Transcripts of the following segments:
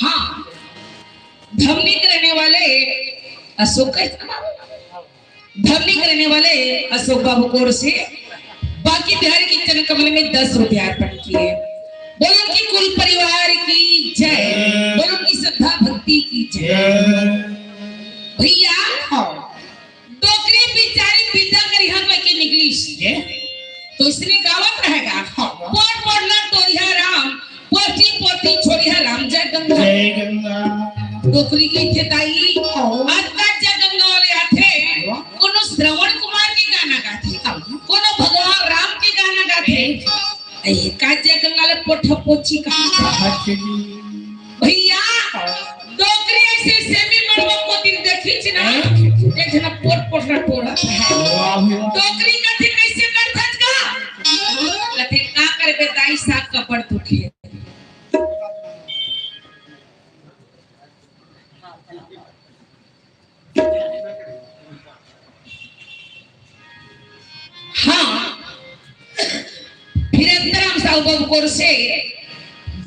हाँ, धमनी करने वाले अशोक धमनी करने वाले अशोक बाबू कोर से बाकी बिहार की चरण कमल में 10 रुपया अर्पण किए। बोलो कि कुल परिवार की जय, बोलो कि श्रद्धा भक्ति की जय। भैया डोकरी बिचारी पिता कर यहाँ पे के निकली तो इसने गावत रहेगा पोट पोटला तोरिया राम पोटी पोटी छोरिया राम जय गंगा। डोकरी की थेताई आज का जय गंगा वाले आथे कोनो श्रवण कुमार के गाना गाथे, कोनो भगवान राम के गाना गाथे। ए का जय गंगा ले पोठ पोची का भैया डोकरी ऐसे सेमी मनवा को दिन देखी छी ना एक जना पोट पोटला टोड़ा डोकरी कथि कैसे करथस का कथि का करबे दाई साग कपड़ दुखी। हाँ, फिर अंतराम साहू बाबू कोर से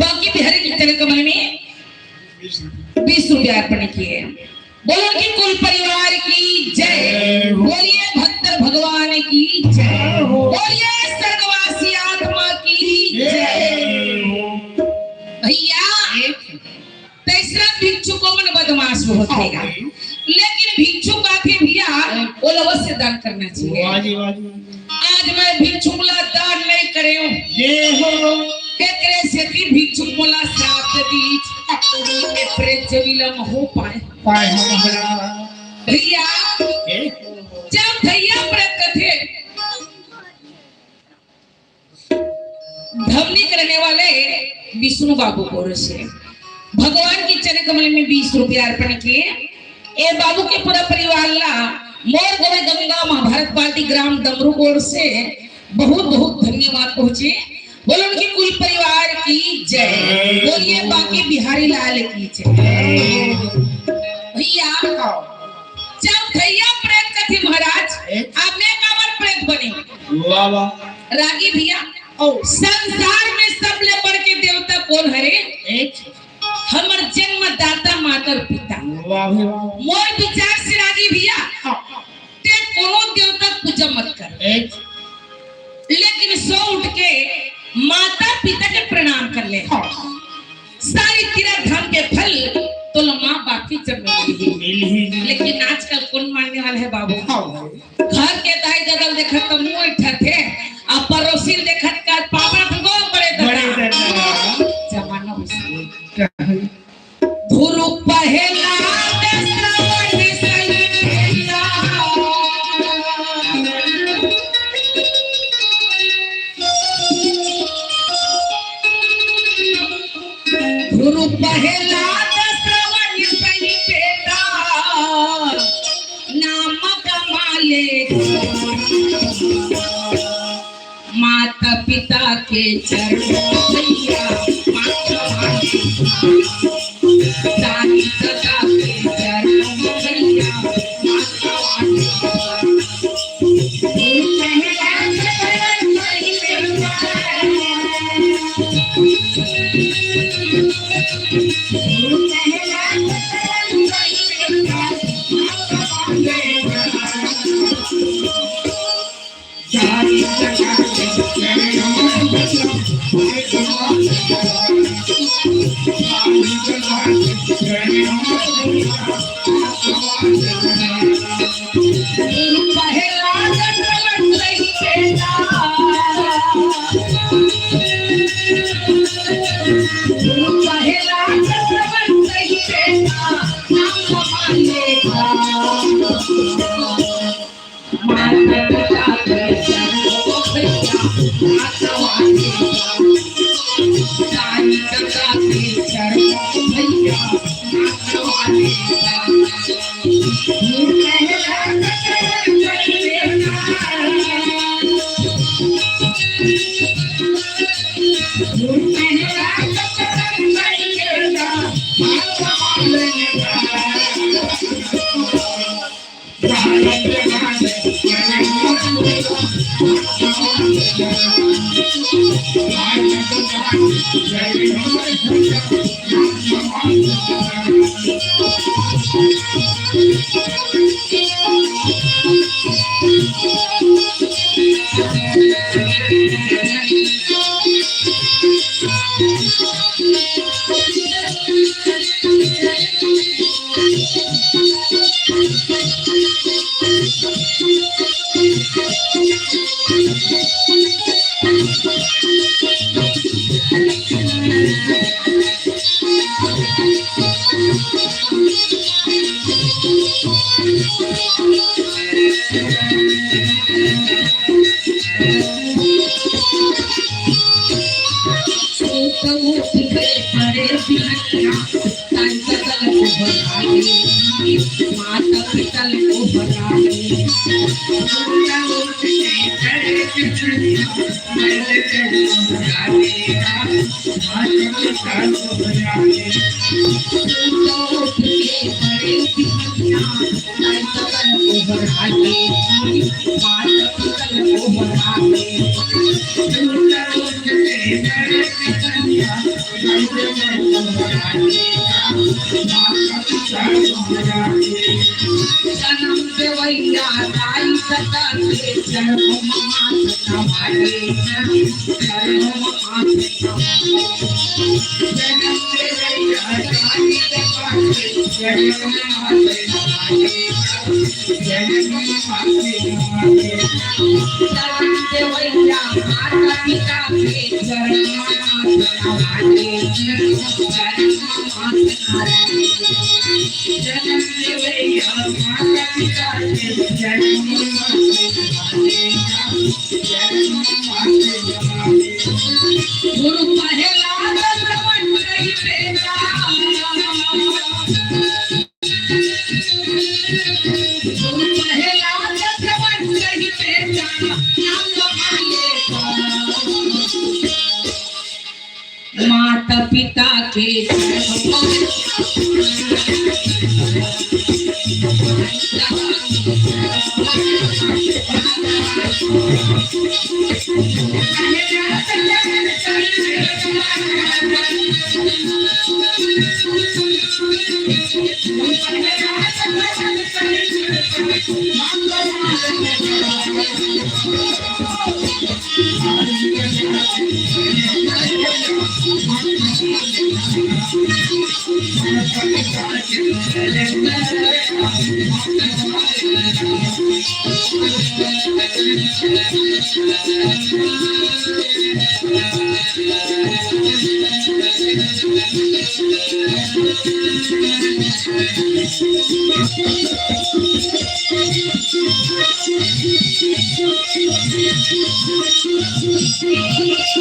बाकी बिहारी की चरण कमल में 20 रुपया अर्पण किए। बोलो कि कुल परिवार की जय, बोलिए भक्त भगवान की जय, बोलिए स्वर्गवासी आत्मा की जय। भैया तीसरा भिक्षु को मन बदमाश होतेगा, लेकिन भिक्षु काफी भैया वो लोगों से दान करना चाहिए। आज मैं भिक्षु मुला दान नहीं करे केकरे से की भिक्षु मुला साथ दीज के प्रेत विलम हो पाए भैया। जब भैया व्रत थे धमनी करने वाले विष्णु बाबू कोर से भगवान की चरण कमल में 20 रुपया अर्पण किए। ए बाबू के पूरा परिवार ला मोर गोवे गंगा महाभारत पार्टी ग्राम डमरू कोर से बहुत बहुत धन्यवाद पहुंचे। बोलो उनकी कुल परिवार की जय, बोलिए बाकी बिहारी लाल की जय। भैया जब भैया प्रेत कथी महाराज आपने कामर प्रेत बने रागी भैया संसार में सबले बढ़ के देवता कौन हरे हमर जन्मदाता मातर पिता। मोर विचार से रागी भैया ते कोनो देवता पूजा मत कर, लेकिन सो उठ के माता पिता के प्रणाम कर ले। सारी तीर्थ धाम के फल तो माँ बाप की मिली, लेकिन आजकल कौन मानने वाला है बाबू। घर के दाई दगल देखत तो मुंह उठते आ पड़ोसी देखत का पापा भगो बड़े जमाना धुरु पहला धुरु पहला माता पिता के चरणों भैया दादी दादा के चरणों भैया माता साई गंगा के चरणों भैया माता पिता को जन्म देवैया दाई सदा के चरणों माता भागे चरणों माता जन्म देवैया दाई सदा के चरणों माता भागे चरणों माता जन्म देवैया माता पिता के चरणों माता भागे चरणों माता जन्म देवैया माता पिता के चरणों गुरु पहला श्रवण कई बेटा गुरु पहला श्रवण कई बेटा नाम माता पिता के चरणों